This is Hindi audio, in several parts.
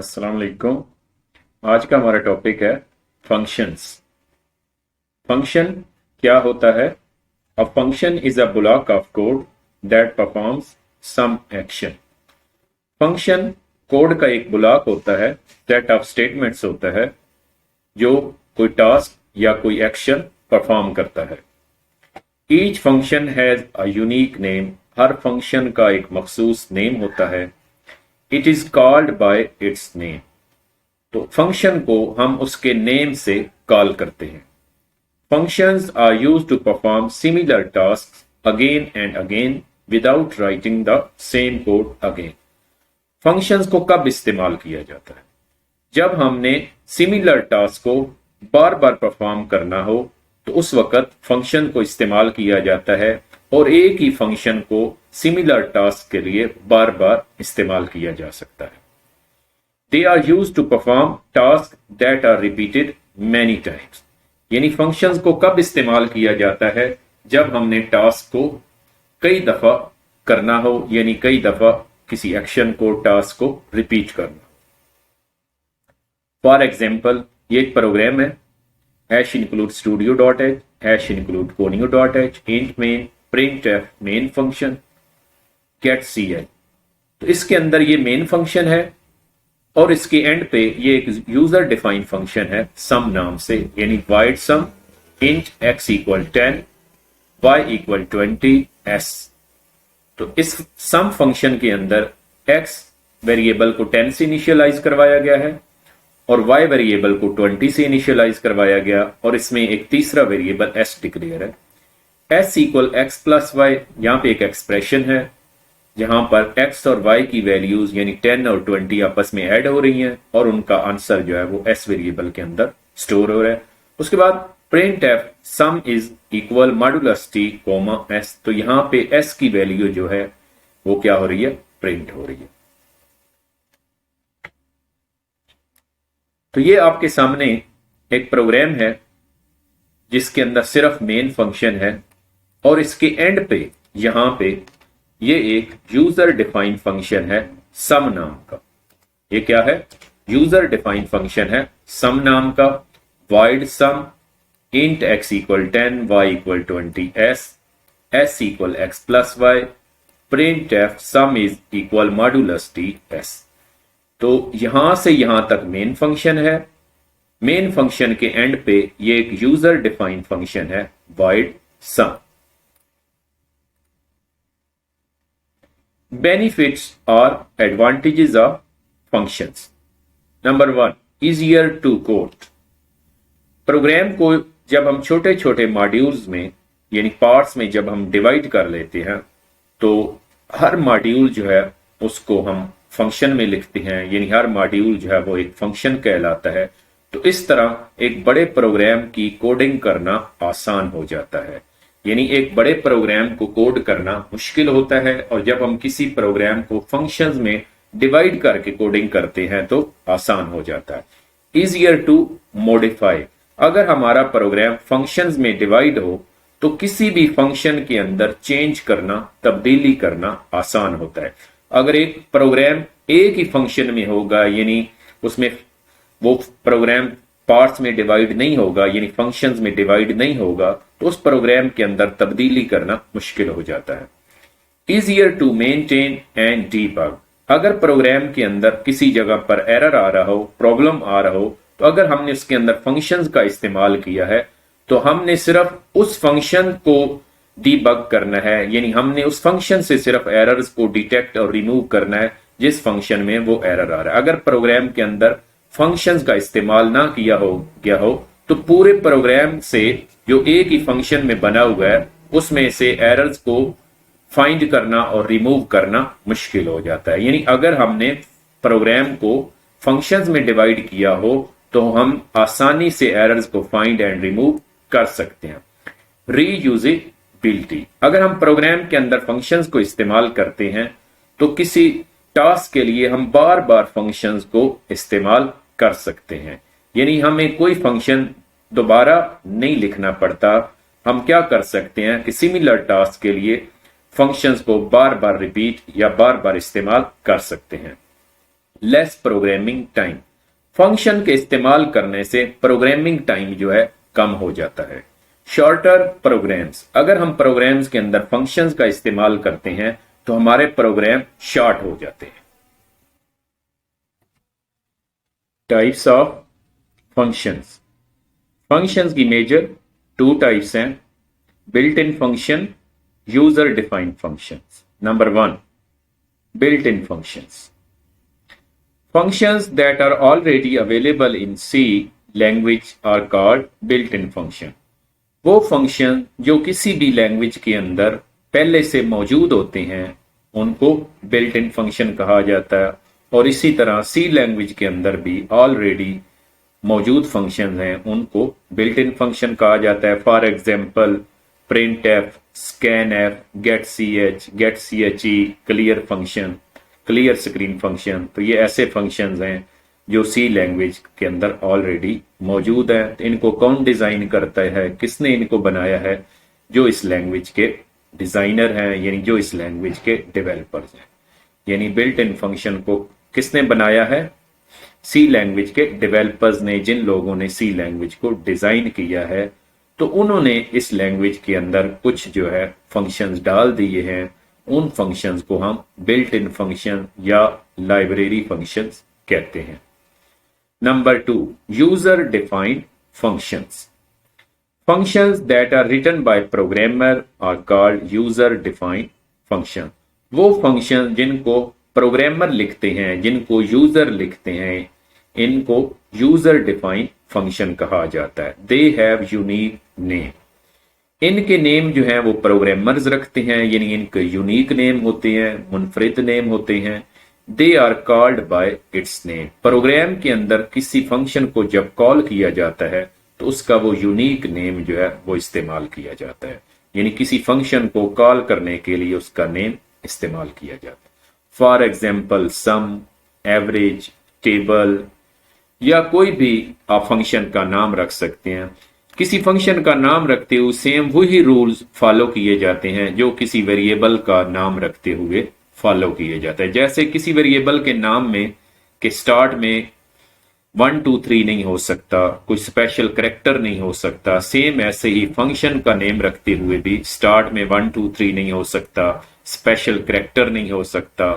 अस्सलाम वालेकुम। आज का हमारा टॉपिक है फंक्शंस। फंक्शन क्या होता है? A function is a block of code that performs some action. Function code का एक ब्लॉक होता है, सेट ऑफ स्टेटमेंट्स होता है जो कोई टास्क या कोई एक्शन परफॉर्म करता है। Each function has a unique name. हर फंक्शन का एक मखसूस नेम होता है। It is called by its name. तो फंक्शन को हम उसके नेम से कॉल करते हैं। Functions are used to perform similar tasks again and again without writing the same code again. फंक्शंस को कब इस्तेमाल किया जाता है? जब हमने सिमिलर टास्क को बार बार परफॉर्म करना हो तो उस वक्त फंक्शन को इस्तेमाल किया जाता है और एक ही फंक्शन को सिमिलर टास्क के लिए बार बार इस्तेमाल किया जा सकता है। They are used to perform tasks that are repeated many times. यानी फंक्शंस को कब इस्तेमाल किया जाता है? जब हमने टास्क को कई दफा करना हो, यानी कई दफा किसी एक्शन को, टास्क को रिपीट करना। फॉर एग्जाम्पल, ये एक प्रोग्राम है, hash include studio dot h, hash include conio dot h, int main, print f, main function, get c h. तो इसके अंदर ये मेन फंक्शन है और इसके एंड पे ये एक यूजर डिफाइंड फंक्शन है सम नाम से, यानी वाइड sum int x equal 10, y equal 20, s। तो इस सम फंक्शन के अंदर x वेरिएबल को 10 से इनिशियलाइज करवाया गया है और y वेरिएबल को 20 से इनिशियलाइज करवाया गया और इसमें एक तीसरा वेरिएबल s डिक्लेयर है। s equal x plus y, यहां पे एक एक्सप्रेशन है जहां पर x और y की वैल्यूज यानी 10 और 20 आपस में ऐड हो रही हैं और उनका आंसर जो है वो s वेरिएबल के अंदर स्टोर हो रहा है। उसके बाद print f sum is equal modulus t comma s। तो यहां पे s की वैल्यू जो है वो क्या हो रही है? प्रिंट हो रही है। तो ये आपके सामने एक प्रोग्राम है जिसके अंदर सिर्फ मेन फंक्शन है और इसके एंड पे यहां पे ये एक यूजर डिफाइंड फंक्शन है सम नाम का। ये क्या है? यूजर डिफाइंड फंक्शन है सम नाम का। Void sum int x equal 10, y equal 20, s equal x plus y, print f sum is equal modulus t s। तो यहां से यहां तक मेन फंक्शन है। मेन फंक्शन के एंड पे ये एक यूजर डिफाइंड फंक्शन है void sum. Benefits or advantages of functions. Number 1, easier to code. Programme को जब हम छोटे छोटे मॉड्यूल्स में यानी पार्ट्स में जब हम डिवाइड कर लेते हैं तो हर मॉड्यूल जो है उसको हम फंक्शन में लिखते हैं, यानी हर मॉड्यूल जो है वो एक फंक्शन कहलाता है। तो इस तरह एक बड़े प्रोग्राम की कोडिंग करना आसान हो जाता है। यानी एक बड़े प्रोग्राम को कोड करना मुश्किल होता है और जब हम किसी प्रोग्राम को फंक्शंस में डिवाइड करके कोडिंग करते हैं तो आसान हो जाता है। इजियर टू मॉडिफाई, अगर हमारा प्रोग्राम फंक्शंस में डिवाइड हो तो किसी भी फंक्शन के अंदर चेंज करना, तब्दीली करना आसान होता है। अगर एक प्रोग्राम एक ही फंक्शन में होगा, यानी उसमें वो प्रोग्राम पार्ट्स में डिवाइड नहीं होगा, यानी फंक्शंस में डिवाइड नहीं होगा, तो उस प्रोग्राम के अंदर तब्दीली करना मुश्किल हो जाता है। Easier to maintain and debug, अगर प्रोग्राम के अंदर किसी जगह पर एरर आ रहा हो, प्रॉब्लम आ रहा हो, तो अगर हमने उसके अंदर फंक्शंस का इस्तेमाल किया है तो हमने सिर्फ उस फंक्शन को डीबग करना है, यानी हमने उस फंक्शन से सिर्फ एरर्स को डिटेक्ट और रिमूव करना है जिस फंक्शन में वो एरर आ रहा है। अगर प्रोग्राम के अंदर फंक्शंस का इस्तेमाल ना किया हो गया हो तो पूरे प्रोग्राम से जो एक ही फंक्शन में बना हुआ है उसमें से एरर्स को फाइंड करना और रिमूव करना मुश्किल हो जाता है। यानी अगर हमने प्रोग्राम को फंक्शंस में डिवाइड किया हो तो हम आसानी से एरर्स को फाइंड एंड रिमूव कर सकते हैं। रीयूजेबिलिटी, अगर हम प्रोग्राम के अंदर फंक्शंस को इस्तेमाल करते हैं तो किसी टास्क के लिए हम बार बार फंक्शंस को इस्तेमाल कर सकते हैं, यानी हमें कोई फंक्शन दोबारा नहीं लिखना पड़ता। हम क्या कर सकते हैं कि सिमिलर टास्क के लिए फंक्शंस को बार बार रिपीट या बार बार इस्तेमाल कर सकते हैं। Less programming time. फंक्शन के इस्तेमाल करने से प्रोग्रामिंग टाइम जो है कम हो जाता है। शॉर्टर प्रोग्राम्स, अगर हम प्रोग्राम्स के अंदर फंक्शंस का इस्तेमाल करते हैं तो हमारे प्रोग्राम शॉर्ट हो जाते हैं। Types of functions. फंक्शंस की मेजर 2 टाइप्स हैं, built in function, user defined functions. Number 1, built in functions. Functions that are already available in C language are called built-in function। वो फंक्शन जो किसी भी लैंग्वेज के अंदर पहले से मौजूद होते हैं उनको बिल्ट इन फंक्शन कहा जाता है, और इसी तरह सी लैंग्वेज के अंदर भी ऑलरेडी मौजूद फंक्शन हैं उनको बिल्ट इन फंक्शन कहा जाता है। For example print f, scan f, get c h e, clear function, clear screen function. तो ये ऐसे फंक्शंस हैं जो सी लैंग्वेज के अंदर ऑलरेडी मौजूद हैं। तो इनको कौन डिजाइन करता है, किसने इनको बनाया है? जो इस लैंग्वेज के डिजाइनर हैं, यानी जो इस लैंग्वेज के डेवलपर्स हैं। यानी बिल्ट इन फंक्शन को किसने बनाया है? सी लैंग्वेज के डेवलपर्स ने, जिन लोगों ने सी लैंग्वेज को डिजाइन किया है। तो उन्होंने इस लैंग्वेज के अंदर कुछ जो है फंक्शंस डाल दिए हैं। उन फंक्शंस को हम बिल्ट इन फंक्शन या लाइब्रेरी फंक्शंस कहते हैं। Number 2, user defined functions. Functions that are written by programmer are called user defined function. वो फंक्शन जिनको प्रोग्रामर लिखते हैं, जिनको यूजर लिखते हैं, इनको यूजर डिफाइंड फंक्शन कहा जाता है। They have unique name. इनके नेम जो हैं वो प्रोग्रामर्स रखते हैं, यानी इनके यूनिक नेम होते हैं, मुनफरिद नेम होते हैं। They are called by its name. Program के अंदर किसी फंक्शन को जब कॉल किया जाता है तो उसका वो यूनिक नेम जो है वो इस्तेमाल किया जाता है, यानी किसी फंक्शन को कॉल करने के लिए उसका नेम इस्तेमाल किया जाता है। For example sum, average, table, या कोई भी आप फंक्शन का नाम रख सकते हैं। किसी फंक्शन का नाम रखते हुए सेम वही रूल्स फॉलो किए जाते हैं जो किसी वेरिएबल का नाम रखते हुए फॉलो किए जाते हैं। जैसे किसी वेरिएबल के नाम में के स्टार्ट में 1 2 3 नहीं हो सकता, कोई स्पेशल कैरेक्टर नहीं हो सकता, सेम ऐसे ही फंक्शन का नेम रखते हुए भी स्टार्ट में 1 2 3 नहीं हो सकता, स्पेशल कैरेक्टर नहीं हो सकता।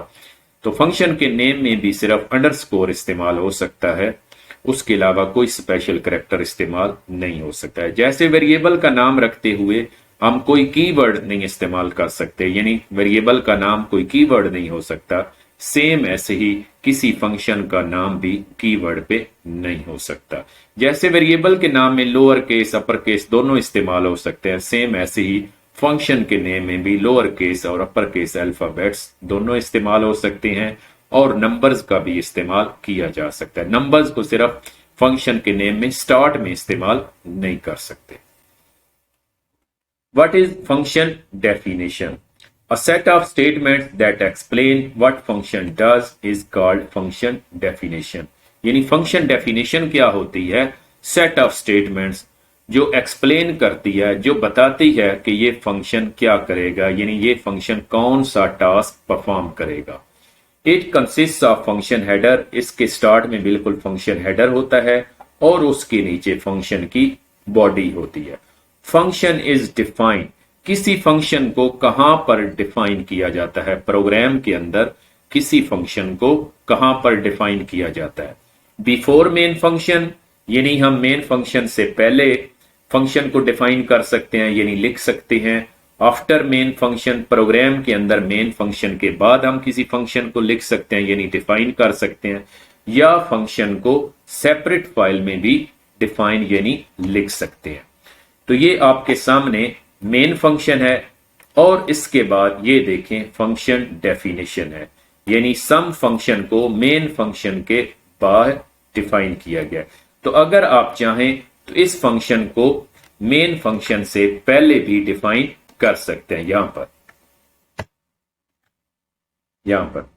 तो फंक्शन के नेम में भी सिर्फ अंडरस्कोर इस्तेमाल हो सकता है, उसके अलावा कोई स्पेशल कैरेक्टर इस्तेमाल नहीं हो सकता है। जैसे वेरिएबल का नाम रखते हुए हम कोई कीवर्ड नहीं इस्तेमाल कर सकते, यानी वेरिएबल का नाम कोई कीवर्ड नहीं हो सकता, सेम ऐसे ही किसी फंक्शन का नाम भी कीवर्ड पे नहीं हो सकता। जैसे वेरिएबल के नाम में लोअर केस, अपर केस दोनों इस्तेमाल हो सकते हैं, सेम ऐसे ही फंक्शन के नेम में भी लोअर केस और अपर केस अल्फाबेट्स दोनों इस्तेमाल हो सकते हैं, और नंबर्स का भी इस्तेमाल किया जा सकता है। नंबर्स को सिर्फ फंक्शन के नेम में स्टार्ट में इस्तेमाल नहीं कर सकते। What is function definition? A set of statements that explain what function does is called function definition। यानी फंक्शन डेफिनेशन क्या होती है? सेट ऑफ स्टेटमेंट्स जो एक्सप्लेन करती है, जो बताती है कि ये फंक्शन क्या करेगा, यानी ये फंक्शन कौन सा टास्क परफॉर्म करेगा। It consist of function header. इसके स्टार्ट में बिल्कुल फंक्शन हेडर होता है और उसके नीचे फंक्शन की बॉडी होती है। Function is defined. किसी फंक्शन को कहां पर डिफाइन किया जाता है? प्रोग्राम के अंदर किसी फंक्शन को कहां पर डिफाइन किया जाता है? बिफोर मेन फंक्शन, यानी हम मेन फंक्शन से पहले फंक्शन को डिफाइन कर सकते हैं, यानी लिख सकते हैं। आफ्टर मेन फंक्शन, प्रोग्राम के अंदर मेन फंक्शन के बाद हम किसी फंक्शन को लिख सकते हैं, यानी डिफाइन कर सकते हैं, या फंक्शन को सेपरेट फाइल में भी डिफाइन यानी लिख सकते हैं। तो ये आपके सामने मेन फंक्शन है, और इसके बाद ये देखें फंक्शन डेफिनेशन है, यानी सम फंक्शन को मेन फंक्शन के बाहर डिफाइन किया गया। तो अगर आप चाहें तो इस फंक्शन को मेन फंक्शन से पहले भी डिफाइन कर सकते हैं, यहां पर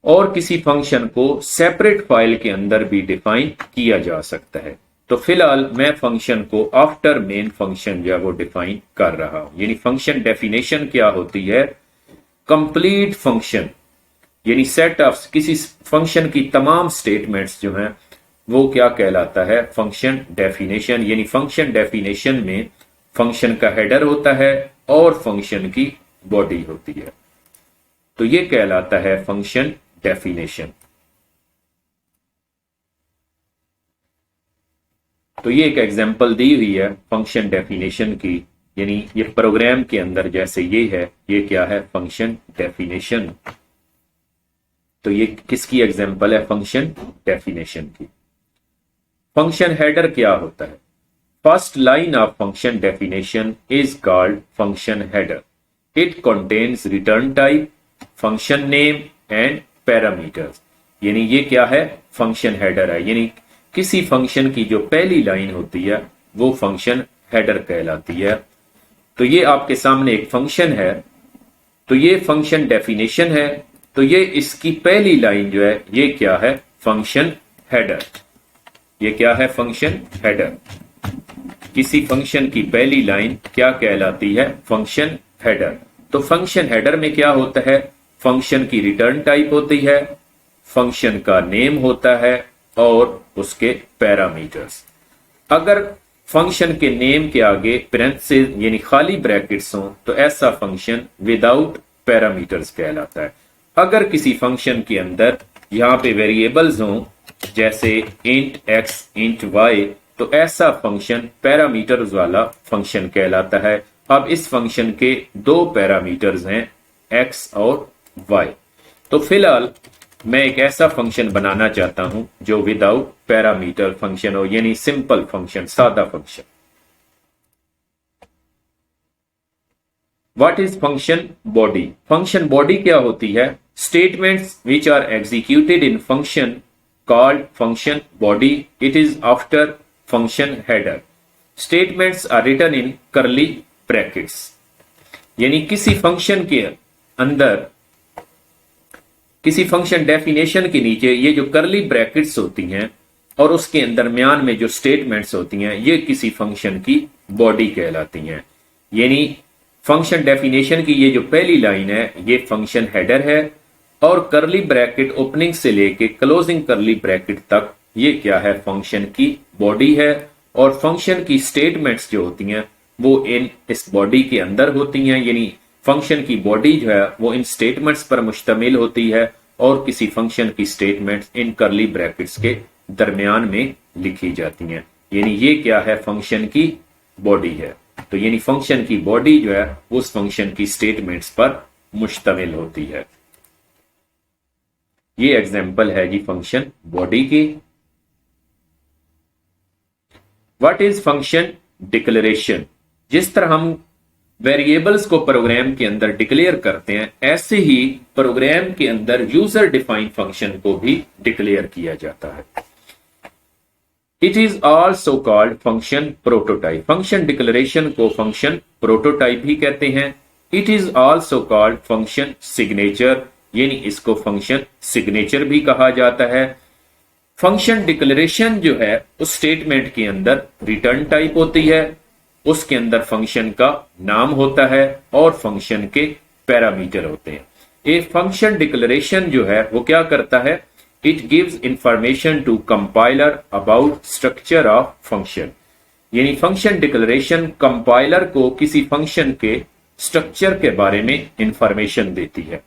और किसी फंक्शन को सेपरेट फाइल के अंदर भी डिफाइन किया जा सकता है। तो फिलहाल मैं फंक्शन को आफ्टर मेन फंक्शन जो है वो डिफाइन कर रहा हूं। यानी फंक्शन डेफिनेशन क्या होती है? कंप्लीट फंक्शन यानी सेट ऑफ किसी फंक्शन की तमाम स्टेटमेंट्स जो हैं वो क्या कहलाता है, फंक्शन डेफिनेशन। यानी फंक्शन डेफिनेशन में फंक्शन का हेडर होता है और फंक्शन की बॉडी होती है, तो ये कहलाता है फंक्शन डेफिनेशन। तो ये एक एग्जांपल दी हुई है फंक्शन डेफिनेशन की, यानी ये प्रोग्राम के अंदर जैसे ये है, ये क्या है, फंक्शन डेफिनेशन। तो ये किसकी एग्जांपल है, फंक्शन डेफिनेशन की। फंक्शन हेडर क्या होता है? First line of function definition is called function header. It contains return type, function name and parameters. यानी ये क्या है, फंक्शन हेडर है। यानी किसी फंक्शन की जो पहली लाइन होती है वो फंक्शन हेडर कहलाती है। तो ये आपके सामने एक फंक्शन है, तो ये फंक्शन डेफिनेशन है, तो ये इसकी पहली लाइन जो है ये क्या है, फंक्शन हेडर। ये क्या है, फंक्शन हेडर। किसी फंक्शन की पहली लाइन क्या कहलाती है, फंक्शन हेडर। तो फंक्शन हेडर में क्या होता है, फंक्शन की रिटर्न टाइप होती है, फंक्शन का नेम होता है और उसके पैरामीटर्स। अगर फंक्शन के नेम के आगे पैरेंथेसिस यानी खाली ब्रैकेट्स हों तो ऐसा फंक्शन विदाउट पैरामीटर्स कहलाता है। अगर किसी फंक्शन के अंदर यहां पे वेरिएबल्स हों जैसे इंट एक्स इंट वाई, तो ऐसा फंक्शन पैरामीटर्स वाला फंक्शन कहलाता है। अब इस फंक्शन के दो पैरामीटर्स हैं एक्स और वाई। तो फिलहाल मैं एक ऐसा फंक्शन बनाना चाहता हूं जो विदाउट पैरामीटर फंक्शन हो, यानी सिंपल फंक्शन, सादा function. What is function body? Function body क्या होती है? Statements which are executed in function called function body. It is after function header. Statements are written in curly brackets. यानी किसी फंक्शन के अंदर, किसी फंक्शन डेफिनेशन के नीचे ये जो कर्ली ब्रैकेट्स होती हैं और उसके दरमियान में जो स्टेटमेंट्स होती हैं ये किसी फंक्शन की बॉडी कहलाती हैं। यानी फंक्शन डेफिनेशन की ये जो पहली लाइन है ये फंक्शन हेडर है और कर्ली ब्रैकेट ओपनिंग से लेके क्लोजिंग कर्ली ब्रैकेट तक ये क्या है, फंक्शन की बॉडी है। और फंक्शन की स्टेटमेंट्स जो होती हैं वो इस बॉडी के अंदर होती हैं। यानी फंक्शन की बॉडी जो है वो इन स्टेटमेंट्स पर मुश्तमिल होती है और किसी फंक्शन की स्टेटमेंट्स इन कर्ली ब्रैकेट्स के दरमियान में लिखी जाती हैं। यानी ये क्या है, फंक्शन की बॉडी है। तो यानी फंक्शन की बॉडी जो है उस फंक्शन की स्टेटमेंट्स पर मुश्तमिल होती है। ये एग्जांपल है जी फंक्शन बॉडी की। What is function declaration? जिस तरह हम वेरिएबल्स को प्रोग्राम के अंदर डिक्लेयर करते हैं ऐसे ही प्रोग्राम के अंदर यूजर डिफाइंड फंक्शन को भी डिक्लेयर किया जाता है। It is also called function prototype. Function declaration को फंक्शन प्रोटोटाइप भी कहते हैं। It is also called function signature, यानी इसको फंक्शन सिग्नेचर भी कहा जाता है। फंक्शन डिक्लेरेशन जो है उस स्टेटमेंट के अंदर रिटर्न टाइप होती है, उसके अंदर फंक्शन का नाम होता है और फंक्शन के पैरामीटर होते हैं। ए फंक्शन डिक्लेरेशन जो है वो क्या करता है, it gives information to compiler about structure of function. यानी फंक्शन डिक्लेरेशन कंपाइलर को किसी फंक्शन के स्ट्रक्चर के बारे में इंफॉर्मेशन देती है।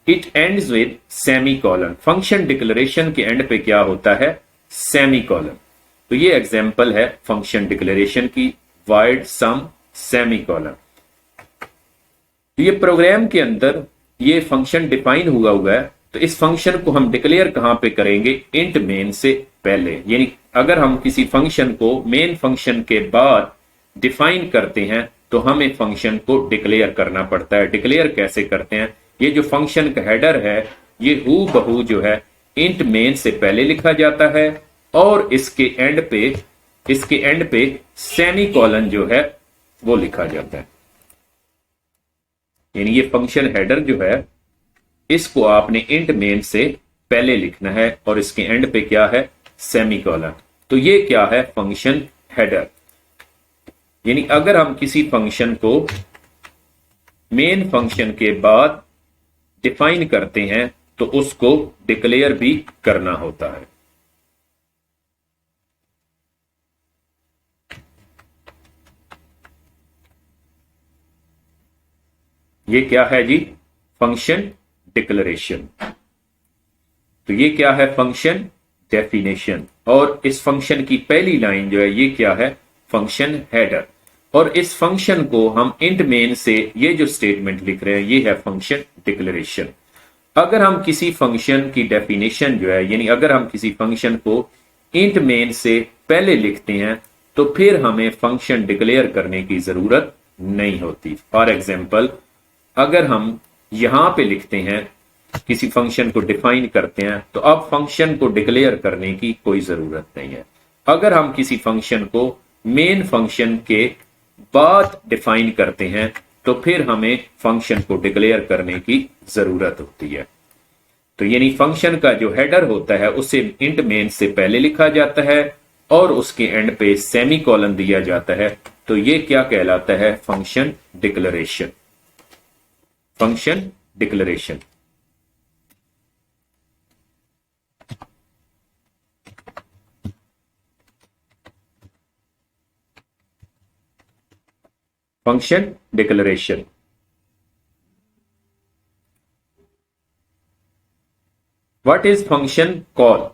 It ends with semicolon. Function declaration के एंड पे क्या होता है, सेमीकोलन। तो ये एग्जांपल है फंक्शन डिक्लेरेशन की, void sum सेमीकोलन। ये प्रोग्राम के अंदर ये फंक्शन डिफाइन हुआ है, तो इस फंक्शन को हम डिक्लेयर कहां पे करेंगे, इंट मेन से पहले। यानी अगर हम किसी फंक्शन को मेन फंक्शन के बाद डिफाइन करते हैं तो हमें फंक्शन को डिक्लेयर करना पड़ता है। डिक्लेयर कैसे करते हैं, ये जो फंक्शन का हेडर है ये हू बहू जो है इंट मेन से पहले लिखा जाता है और इसके एंड पे सेमीकोलन जो है वो लिखा जाता है। यानी ये फंक्शन हेडर जो है इसको आपने इंट मेन से पहले लिखना है और इसके एंड पे क्या है, सेमीकोलन। तो ये क्या है, फंक्शन हेडर। यानी अगर हम किसी फंक्शन को मेन फंक्शन के बाद डिफाइन करते हैं तो उसको डिक्लेयर भी करना होता है। ये क्या है जी? Function declaration. तो ये क्या है? Function definition. और इस फंक्शन की पहली लाइन जो है ये क्या है? Function header. और इस फंक्शन को हम इंट मेन से ये जो स्टेटमेंट लिख रहे हैं ये है फंक्शन डिक्लेरेशन। अगर हम किसी फंक्शन की डेफिनेशन जो है, यानी अगर हम किसी फंक्शन को इंट मेन से पहले लिखते हैं तो फिर हमें फंक्शन डिक्लेयर करने की जरूरत नहीं होती। फॉर एग्जाम्पल, अगर हम यहां पे लिखते हैं, किसी फंक्शन को डिफाइन करते हैं, तो अब फंक्शन को डिक्लेयर करने की कोई जरूरत नहीं है। अगर हम किसी फंक्शन को मेन फंक्शन के बाद डिफाइन करते हैं तो फिर हमें फंक्शन को डिक्लेयर करने की जरूरत होती है। तो यानी फंक्शन का जो हेडर होता है उसे इंट मेन से पहले लिखा जाता है और उसके एंड पे सेमी कॉलन दिया जाता है। तो ये क्या कहलाता है? Function declaration. Function declaration. Function declaration. What is function call?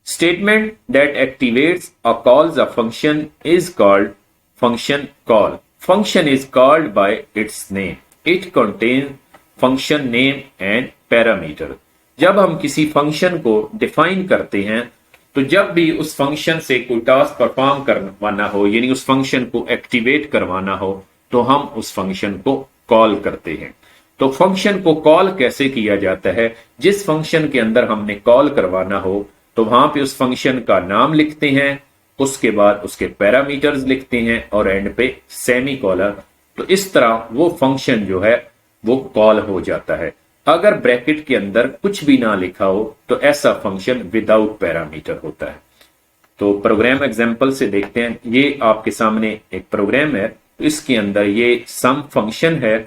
Statement that activates or calls a function is called function call. Function is called by its name. It contains function name and parameter. जब हम किसी फंक्शन को डिफाइन करते हैं तो जब भी उस फंक्शन से कोई टास्क परफॉर्म करवाना हो, यानी उस फंक्शन को एक्टिवेट करवाना हो, तो हम उस फंक्शन को कॉल करते हैं। तो फंक्शन को कॉल कैसे किया जाता है? जिस फंक्शन के अंदर हमने कॉल करवाना हो तो वहां पे उस फंक्शन का नाम लिखते हैं, उसके बाद उसके पैरामीटर्स लिखते हैं और एंड पे सेमी कॉलन। तो इस तरह वो फंक्शन जो है वो कॉल हो जाता है। अगर ब्रैकेट के अंदर कुछ भी ना लिखा हो तो ऐसा फंक्शन विदाउट पैरामीटर होता है। तो प्रोग्राम एग्जांपल से देखते हैं। ये आपके सामने एक प्रोग्राम है, तो इसके अंदर ये सम फंक्शन है।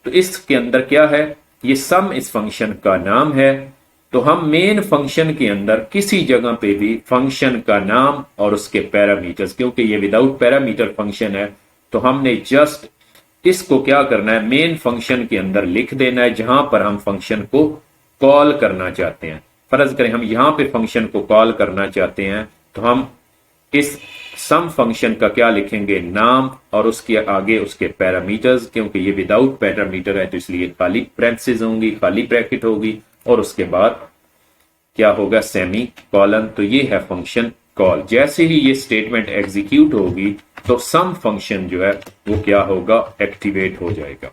तो इसके अंदर क्या है? ये सम इस फंक्शन का नाम है। तो हम मेन फंक्शन के अंदर किसी जगह पे भी फंक्शन का नाम और उसके पैरामीटर्स, क्योंकि ये विदाउट पैरामीटर फंक्शन है, तो हमने जस्ट इसको क्या करना है? मेन फंक्शन के अंदर लिख देना है जहां पर हम फंक्शन को कॉल करना चाहते हैं। फर्ज करें हम यहां पे फंक्शन को कॉल करना चाहते हैं, तो हम इस सम फंक्शन का क्या लिखेंगे? नाम, और उसके आगे उसके पैरामीटर्स। क्योंकि ये विदाउट पैरामीटर है तो इसलिए खाली ब्रैकेट्स होंगी, खाली ब्रैकेट होगी, और उसके बाद क्या होगा? Semi colon. तो ये है फंक्शन कॉल। जैसे ही ये स्टेटमेंट एग्जीक्यूट होगी तो सम फंक्शन जो है वो क्या होगा? एक्टिवेट हो जाएगा।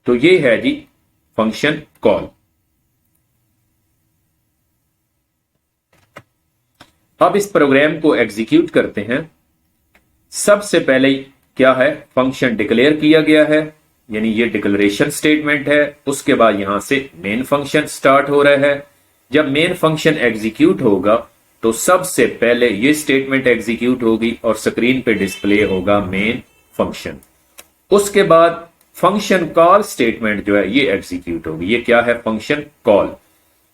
तो ये है जी फंक्शन कॉल। अब इस प्रोग्राम को एग्जीक्यूट करते हैं। सबसे पहले क्या है? फंक्शन डिक्लेयर किया गया है, यानी ये डिक्लेरेशन स्टेटमेंट है। उसके बाद यहां से मेन फंक्शन स्टार्ट हो रहा है। जब मेन फंक्शन एग्जीक्यूट होगा तो सबसे पहले ये स्टेटमेंट एग्जीक्यूट होगी और स्क्रीन पे डिस्प्ले होगा मेन फंक्शन। उसके बाद फंक्शन कॉल स्टेटमेंट जो है ये एग्जीक्यूट होगी। ये क्या है? Function call.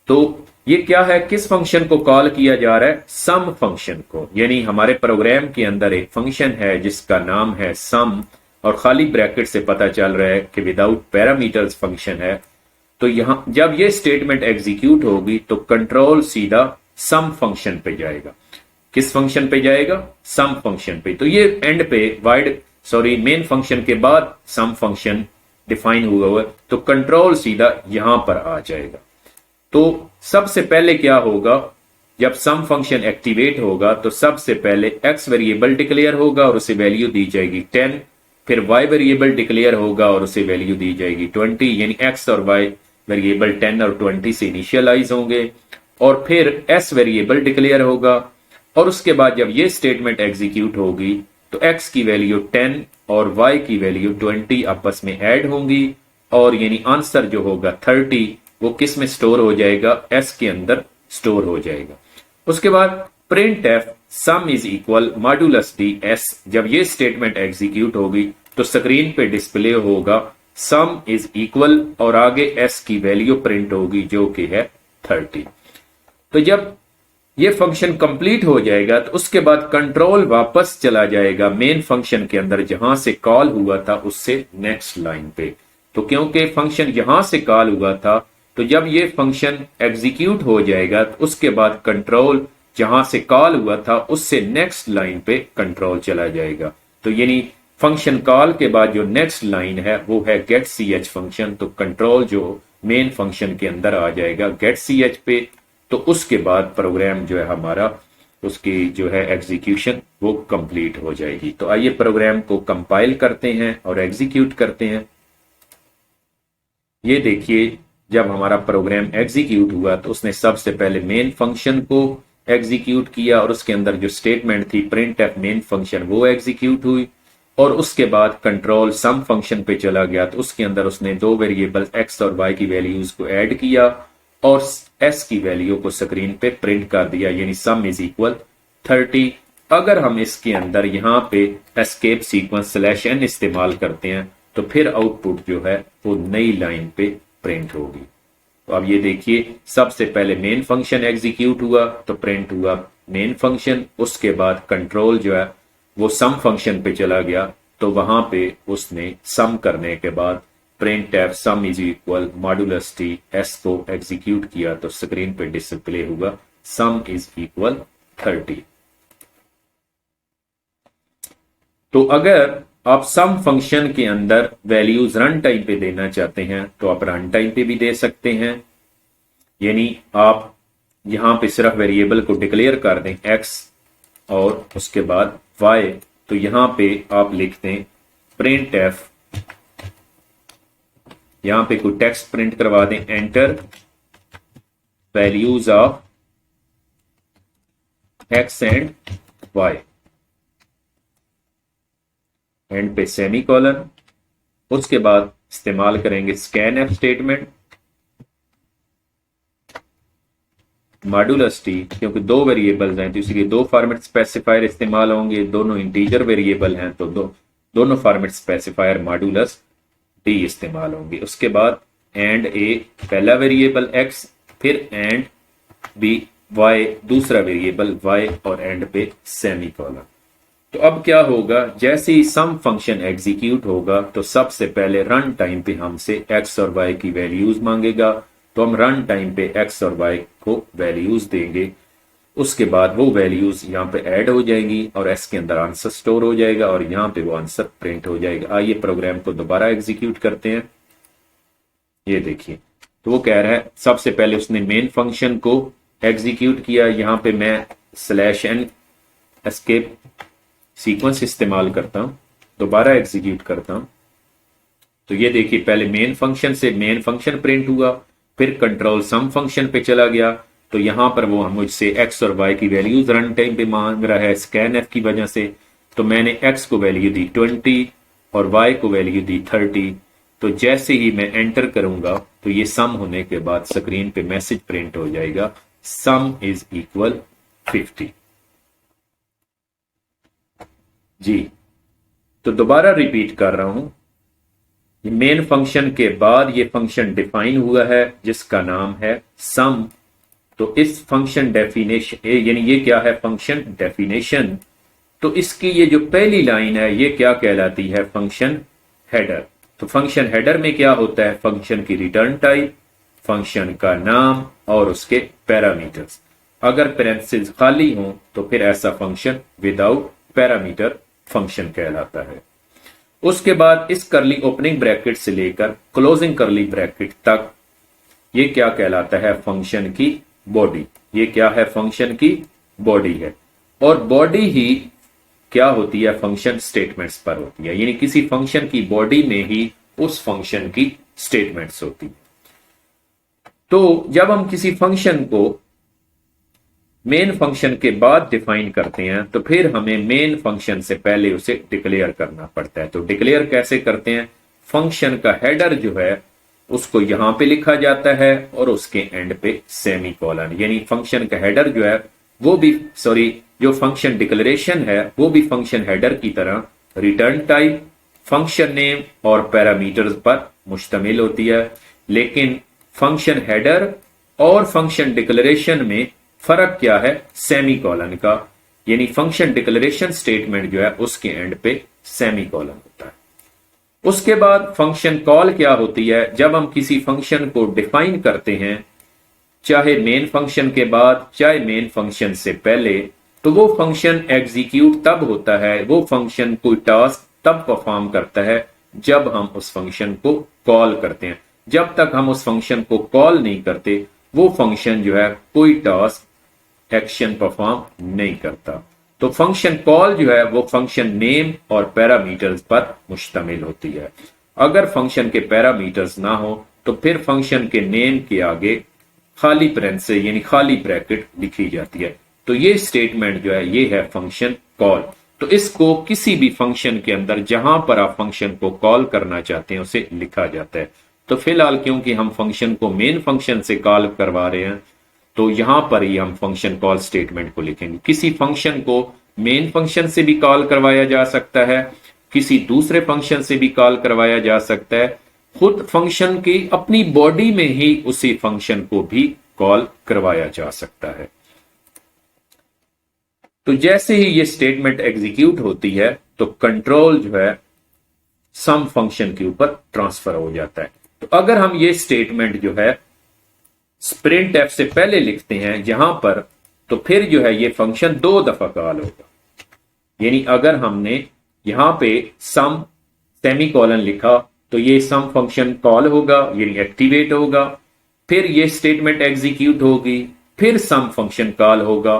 तो ये क्या है? किस फंक्शन को कॉल किया जा रहा है? सम फंक्शन को। यानी हमारे प्रोग्राम के अंदर एक फंक्शन है जिसका नाम है सम, और खाली ब्रैकेट से पता चल रहा है कि विदाउट पैरामीटर्स फंक्शन है। तो यहां जब ये स्टेटमेंट एग्जीक्यूट होगी तो कंट्रोल सीधा सम फंक्शन पे जाएगा। किस फंक्शन पे जाएगा? सम फंक्शन पे। तो ये एंड पे मेन फंक्शन के बाद सम फंक्शन डिफाइन हुआ है, तो कंट्रोल सीधा यहां पर आ जाएगा। तो सबसे पहले क्या होगा? जब सम फंक्शन एक्टिवेट होगा तो सबसे पहले x वेरिएबल डिक्लेयर होगा और उसे वैल्यू दी जाएगी 10। फिर y वेरिएबल डिक्लेयर होगा और उसे वैल्यू दी जाएगी 20। यानी x और y वेरिएबल 10 और 20 से इनिशियलाइज होंगे। और फिर s वेरिएबल डिक्लेयर होगा, और उसके बाद जब ये स्टेटमेंट एग्जीक्यूट होगी तो x की वैल्यू 10 और y की वैल्यू 20 आपस में ऐड होंगी, और यानी आंसर जो होगा 30 वो किस में स्टोर हो जाएगा? s के अंदर स्टोर हो जाएगा। उसके बाद print f sum is equal modulus D S. जब ये स्टेटमेंट एग्जीक्यूट होगी तो स्क्रीन पे डिस्प्ले होगा सम इज इक्वल और आगे s की वैल्यू प्रिंट होगी जो कि है 30। तो जब ये फंक्शन कंप्लीट हो जाएगा तो उसके बाद कंट्रोल वापस चला जाएगा मेन फंक्शन के अंदर जहां से कॉल हुआ था उससे नेक्स्ट लाइन पे। तो क्योंकि फंक्शन यहां से कॉल हुआ था तो जब ये फंक्शन एग्जीक्यूट हो जाएगा तो उसके बाद कंट्रोल जहां से कॉल हुआ था उससे नेक्स्ट लाइन पे कंट्रोल चला जाएगा। तो यानी फंक्शन कॉल के बाद जो नेक्स्ट लाइन है वो है गेट सी एच फंक्शन। तो कंट्रोल जो मेन फंक्शन के अंदर आ जाएगा गेट सी एच पे। तो उसके बाद प्रोग्राम जो है हमारा उसकी जो है एग्जीक्यूशन वो कंप्लीट हो जाएगी। तो आइए प्रोग्राम को कंपाइल करते हैं और एग्जीक्यूट करते हैं। ये देखिए जब हमारा प्रोग्राम एग्जीक्यूट हुआ तो उसने सबसे पहले मेन फंक्शन को एग्जीक्यूट किया और उसके अंदर जो स्टेटमेंट थी प्रिंट एफ मेन फंक्शन वो एग्जीक्यूट हुई और उसके बाद कंट्रोल सम फंक्शन पे चला गया तो उसके अंदर उसने दो वेरिएबल एक्स और वाई की वैल्यूज को ऐड किया और एस की वैल्यू को स्क्रीन पे प्रिंट कर दिया, यानी सम इज इक्वल 30। अगर हम इसके अंदर यहाँ पे एस्केप सीक्वेंस /n इस्तेमाल करते हैं तो फिर आउटपुट जो है वो नई लाइन पे प्रिंट होगी। तो अब ये देखिए सबसे पहले मेन फंक्शन एग्जीक्यूट हुआ तो प्रिंट हुआ मेन फंक्शन, उसके बाद कंट्रोल जो है वो सम फंक्शन पे चला गया तो वहां पे उसने सम करने के बाद print f sum is equal modulus T S को एग्जीक्यूट किया तो स्क्रीन पे डिस्प्ले हुआ सम इज इक्वल 30। तो अगर आप सम फंक्शन के अंदर वैल्यूज रन टाइम पे देना चाहते हैं तो आप रन टाइम पे भी दे सकते हैं, यानी आप यहां पे सिर्फ वेरिएबल को डिक्लेयर कर दें x और उसके बाद y। तो यहां पे आप लिख दें प्रिंट एफ, यहां पे कोई टेक्स्ट प्रिंट करवा दें enter values of x and y and पे सेमी कॉलन। उसके बाद इस्तेमाल करेंगे scan F statement modulus T, क्योंकि दो वेरिएबल्स हैं तो इसलिए दो फॉर्मेट स्पेसिफायर इस्तेमाल होंगे, दोनों इंटीजर वेरिएबल हैं तो दोनों फॉर्मेट स्पेसिफायर मॉडुलस टी इस्तेमाल होंगे। उसके बाद एंड ए पहला वेरिएबल x, फिर एंड बी y दूसरा वेरिएबल y और एंड पे सेमी कॉलन। तो अब क्या होगा, जैसे ही सम फंक्शन एग्जीक्यूट होगा तो सबसे पहले रन टाइम पे हमसे x और y की वैल्यूज मांगेगा तो हम रन टाइम पे x और y को वैल्यूज देंगे। उसके बाद वो वैल्यूज यहाँ पे ऐड हो जाएंगी और s के अंदर आंसर स्टोर हो जाएगा और यहाँ पे वो आंसर प्रिंट हो जाएगा। आइए प्रोग्राम को दोबारा एग्जीक्यूट करते हैं। ये देखिए तो वो कह रहा है सबसे पहले उसने मेन फंक्शन को एग्जीक्यूट किया, यहाँ पे मैं /n एस्केप सीक्वेंस इस्तेमाल करता हूं, दोबारा एग्जीक्यूट करता हूं। तो ये देखिए पहले मेन फंक्शन से मेन फंक्शन प्रिंट हुआ, फिर कंट्रोल सम फंक्शन पे चला गया तो यहां पर वो मुझसे x और y की वैल्यूज रन टाइम पे मांग रहा है स्कैन एफ की वजह से। तो मैंने x को वैल्यू दी 20 और y को वैल्यू दी 30। तो जैसे ही मैं एंटर करूंगा तो ये सम होने के बाद स्क्रीन पे मैसेज प्रिंट हो जाएगा सम इज इक्वल 50। जी तो दोबारा रिपीट कर रहा हूं, मेन फंक्शन के बाद ये फंक्शन डिफाइन हुआ है जिसका नाम है सम। तो इस फंक्शन डेफिनेशन यानी ये क्या है, फंक्शन डेफिनेशन। तो इसकी ये जो पहली लाइन है ये क्या कहलाती है, फंक्शन हेडर। तो फंक्शन हेडर में क्या होता है, फंक्शन की रिटर्न टाइप, फंक्शन का नाम और उसके पैरामीटर्स। अगर पैरेंथेसिस खाली हो तो फिर ऐसा फंक्शन विदाउट पैरामीटर फंक्शन कहलाता है। उसके बाद इस करली ओपनिंग ब्रैकेट से लेकर क्लोजिंग करली ब्रैकेट तक ये क्या कहलाता है, फंक्शन की बॉडी। ये क्या है, फंक्शन की बॉडी है और बॉडी ही क्या होती है, फंक्शन स्टेटमेंट्स पर होती है, यानी किसी फंक्शन की बॉडी में ही उस फंक्शन की स्टेटमेंट्स होती है। तो जब हम किसी फंक्शन को मेन फंक्शन के बाद डिफाइन करते हैं तो फिर हमें मेन फंक्शन से पहले उसे डिक्लेयर करना पड़ता है। तो डिक्लेयर कैसे करते हैं, फंक्शन का हेडर जो है उसको यहां पे लिखा जाता है और उसके एंड पे सेमी कॉलन, यानी फंक्शन का हेडर जो है वो भी जो फंक्शन डिक्लेरेशन है वो भी फंक्शन हेडर की तरह रिटर्न टाइप, फंक्शन नेम और पैरामीटर्स पर मुश्तमिल होती है, लेकिन फंक्शन हेडर और फंक्शन डिक्लेरेशन में फर्क क्या है? सेमीकोलन का, यानी फंक्शन डिक्लेरेशन स्टेटमेंट जो है उसके एंड पे सेमीकोलन होता है। उसके बाद फंक्शन कॉल क्या होती है? जब हम किसी फंक्शन को डिफाइन करते हैं, चाहे मेन फंक्शन के बाद चाहे मेन फंक्शन से पहले, तो वो फंक्शन एग्जीक्यूट तब होता है, वो फंक्शन कोई टास्क तब परफॉर्म करता है जब हम उस फंक्शन को कॉल करते हैं। जब तक हम उस फंक्शन को कॉल नहीं करते, वो फंक्शन जो है कोई टास्क एक्शन परफॉर्म नहीं करता। तो फंक्शन कॉल जो है वो फंक्शन नेम और पैरामीटर्स पर मुश्तमिल होती है। अगर फंक्शन के पैरामीटर्स ना हो तो फिर फंक्शन के नेम के आगे खाली से यानी खाली ब्रैकेट लिखी जाती है। तो ये स्टेटमेंट जो है ये है फंक्शन कॉल। तो इसको किसी भी फंक्शन के अंदर जहां पर आप फंक्शन को कॉल करना चाहते हैं उसे लिखा जाता है। तो फिलहाल क्योंकि हम फंक्शन को मेन फंक्शन से कॉल करवा रहे हैं, तो यहां पर ही हम फंक्शन कॉल स्टेटमेंट को लिखेंगे। किसी फंक्शन को मेन फंक्शन से भी कॉल करवाया जा सकता है, किसी दूसरे फंक्शन से भी कॉल करवाया जा सकता है, खुद फंक्शन की अपनी बॉडी में ही उसी फंक्शन को भी कॉल करवाया जा सकता है। तो जैसे ही ये स्टेटमेंट एग्जीक्यूट होती है तो कंट्रोल जो है सम फंक्शन के ऊपर ट्रांसफर हो जाता है। तो अगर हम ये स्टेटमेंट जो है प्रिंट एफ से पहले लिखते हैं यहां पर, तो फिर जो है ये फंक्शन 2 दफा कॉल होगा। यानी अगर हमने यहां पे सम सेमीकोलन लिखा तो ये सम फंक्शन कॉल होगा, यानी एक्टिवेट होगा, फिर ये स्टेटमेंट एग्जीक्यूट होगी, फिर सम फंक्शन कॉल होगा,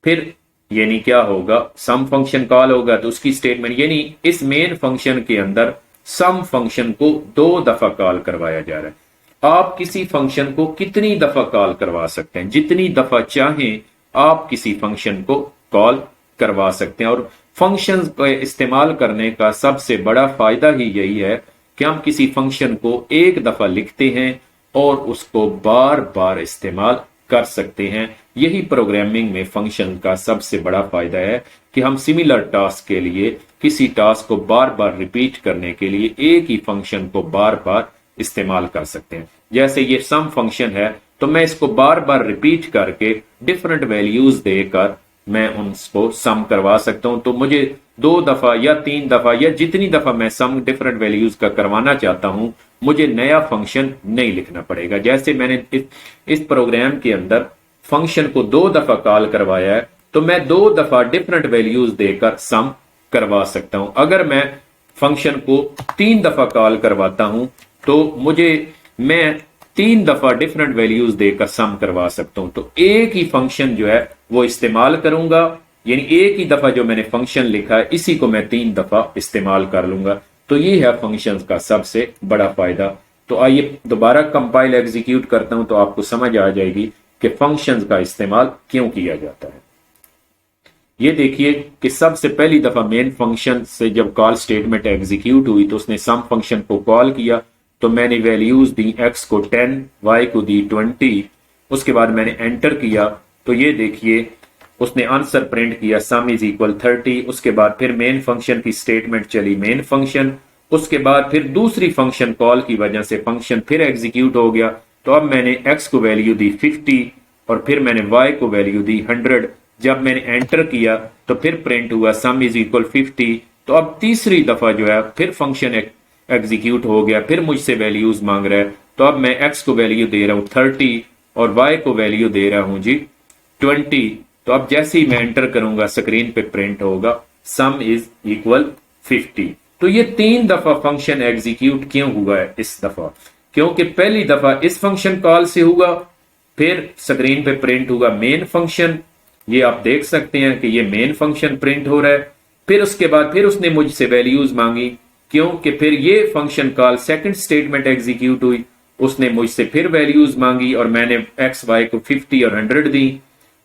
फिर यानी क्या होगा? सम फंक्शन कॉल होगा तो उसकी स्टेटमेंट, यानी इस मेन फंक्शन के अंदर सम फंक्शन को 2 दफा कॉल करवाया जा रहा है। आप किसी फंक्शन को कितनी दफा कॉल करवा सकते हैं? जितनी दफा चाहें आप किसी फंक्शन को कॉल करवा सकते हैं। और फंक्शन का इस्तेमाल करने का सबसे बड़ा फायदा ही यही है कि हम किसी फंक्शन को एक दफा लिखते हैं और उसको बार बार इस्तेमाल कर सकते हैं। यही प्रोग्रामिंग में फंक्शन का सबसे बड़ा फायदा है कि हम सिमिलर टास्क के लिए किसी टास्क को बार बार रिपीट करने के लिए एक ही फंक्शन को बार बार इस्तेमाल कर सकते हैं। जैसे ये सम फंक्शन है तो मैं इसको बार बार रिपीट करके डिफरेंट वैल्यूज देकर मैं उनको सम करवा सकता हूं। तो मुझे 2 दफा या 3 दफा या जितनी दफा मैं सम डिफरेंट वैल्यूज का करवाना चाहता हूं, मुझे नया फंक्शन नहीं लिखना पड़ेगा। जैसे मैंने इस प्रोग्राम के अंदर फंक्शन को 2 दफा कॉल करवाया है, तो मैं 2 दफा डिफरेंट वैल्यूज देकर सम करवा सकता हूं। अगर मैं फंक्शन को 3 दफा कॉल करवाता हूं तो मैं 3 दफा डिफरेंट वैल्यूज देकर सम करवा सकता हूं। तो एक ही फंक्शन जो है वो इस्तेमाल करूंगा, यानी एक ही दफा जो मैंने फंक्शन लिखा है इसी को मैं 3 दफा इस्तेमाल कर लूंगा। तो ये है फंक्शंस का सबसे बड़ा फायदा। तो आइए दोबारा कंपाइल एग्जीक्यूट करता हूं तो आपको समझ आ जाएगी कि फंक्शंस का इस्तेमाल क्यों किया जाता है। ये देखिए कि सबसे पहली दफा मेन फंक्शन से जब कॉल स्टेटमेंट एग्जीक्यूट हुई तो उसने सम फंक्शन को कॉल किया, तो मैंने वैल्यूज दी, x को 10, y को दी 20। उसके बाद मैंने एंटर किया तो ये देखिए उसने आंसर प्रिंट किया सम इज इक्वल 30। उसके बाद फिर मेन फंक्शन की स्टेटमेंट चली मेन फंक्शन, उसके बाद फिर दूसरी फंक्शन कॉल की वजह से फंक्शन फिर एग्जीक्यूट हो गया। तो अब मैंने x को वैल्यू दी 50 और फिर मैंने y को वैल्यू दी 100। जब मैंने एंटर किया तो फिर प्रिंट हुआ सम इज इक्वल 50। तो अब तीसरी दफा जो है फिर फंक्शन एग्जीक्यूट हो गया, फिर मुझसे वैल्यूज मांग रहा है। तो अब मैं x को वैल्यू दे रहा हूं 30 और y को वैल्यू दे रहा हूं जी 20। तो अब जैसे ही मैं एंटर करूंगा स्क्रीन पे प्रिंट होगा सम इज इक्वल 50। तो ये 3 दफा फंक्शन एग्जीक्यूट क्यों हुआ है इस दफा? क्योंकि पहली दफा इस फंक्शन कॉल से हुआ, फिर स्क्रीन पे प्रिंट हुआ मेन फंक्शन। ये आप देख सकते हैं कि ये मेन फंक्शन प्रिंट हो रहा है। फिर उसके बाद फिर उसने मुझसे वैल्यूज मांगी, क्योंकि फिर ये function call second statement execute हुई, उसने मुझसे फिर वैल्यूज मांगी और मैंने एक्स वाई को 50 और 100 दी।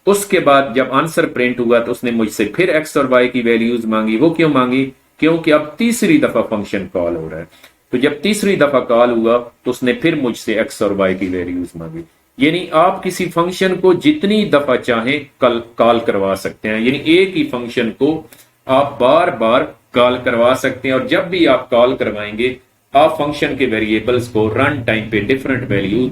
उसके बाद जब आंसर प्रिंट हुआ तो उसने मुझसे फिर एक्स और वाई की वैल्यूज मांगी। वो क्यों मांगी? क्योंकि अब तीसरी दफा फंक्शन कॉल हो रहा है। तो जब तीसरी दफा कॉल हुआ तो उसने फिर मुझसे एक्स और वाई की वैल्यूज मांगी। यानी आप किसी फंक्शन को जितनी दफा चाहें कॉल करवा सकते हैं, यानी एक ही फंक्शन को आप बार बार कॉल करवा सकते हैं, और जब भी आप कॉल करवाएंगे आप फंक्शन के वेरिएबल्स को रन टाइम पे डिफरेंट वैल्यू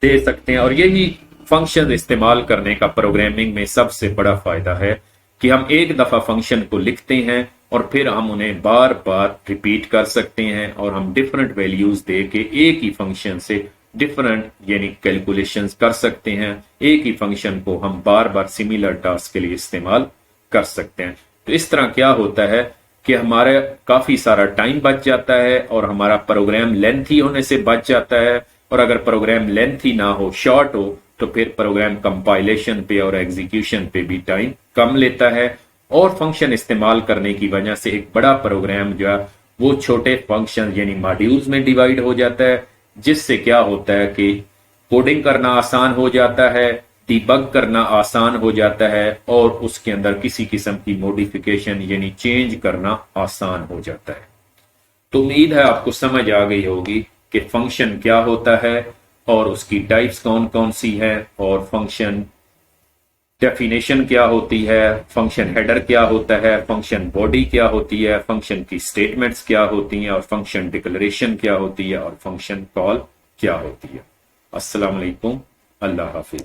दे सकते हैं। और यही फंक्शन इस्तेमाल करने का प्रोग्रामिंग में सबसे बड़ा फायदा है कि हम एक दफा फंक्शन को लिखते हैं और फिर हम उन्हें बार बार रिपीट कर सकते हैं, और हम डिफरेंट वैल्यूज दे के एक ही फंक्शन से डिफरेंट यानी कैलकुलेशंस कर सकते हैं। एक ही फंक्शन को हम बार बार सिमिलर टास्क के लिए इस्तेमाल कर सकते हैं। तो इस तरह क्या होता है कि हमारा काफी सारा टाइम बच जाता है और हमारा प्रोग्राम लेंथी होने से बच जाता है। और अगर प्रोग्राम लेंथी ना हो, शॉर्ट हो, तो फिर प्रोग्राम कंपाइलेशन पे और एग्जीक्यूशन पे भी टाइम कम लेता है। और फंक्शन इस्तेमाल करने की वजह से एक बड़ा प्रोग्राम जो है वो छोटे फंक्शन यानी मॉड्यूल्स में डिवाइड हो जाता है, जिससे क्या होता है कि कोडिंग करना आसान हो जाता है, डिबग करना आसान हो जाता है, और उसके अंदर किसी किस्म की मॉडिफिकेशन यानी चेंज करना आसान हो जाता है। तो उम्मीद है आपको समझ आ गई होगी कि फंक्शन क्या होता है और उसकी टाइप्स कौन कौन सी है, और फंक्शन डेफिनेशन क्या होती है, फंक्शन हेडर क्या होता है, फंक्शन बॉडी क्या होती है, फंक्शन की स्टेटमेंट्स क्या होती हैं, और फंक्शन डिक्लेरेशन क्या होती है, और फंक्शन कॉल क्या होती है। अस्सलाम वालेकुम, अल्लाह हाफिज।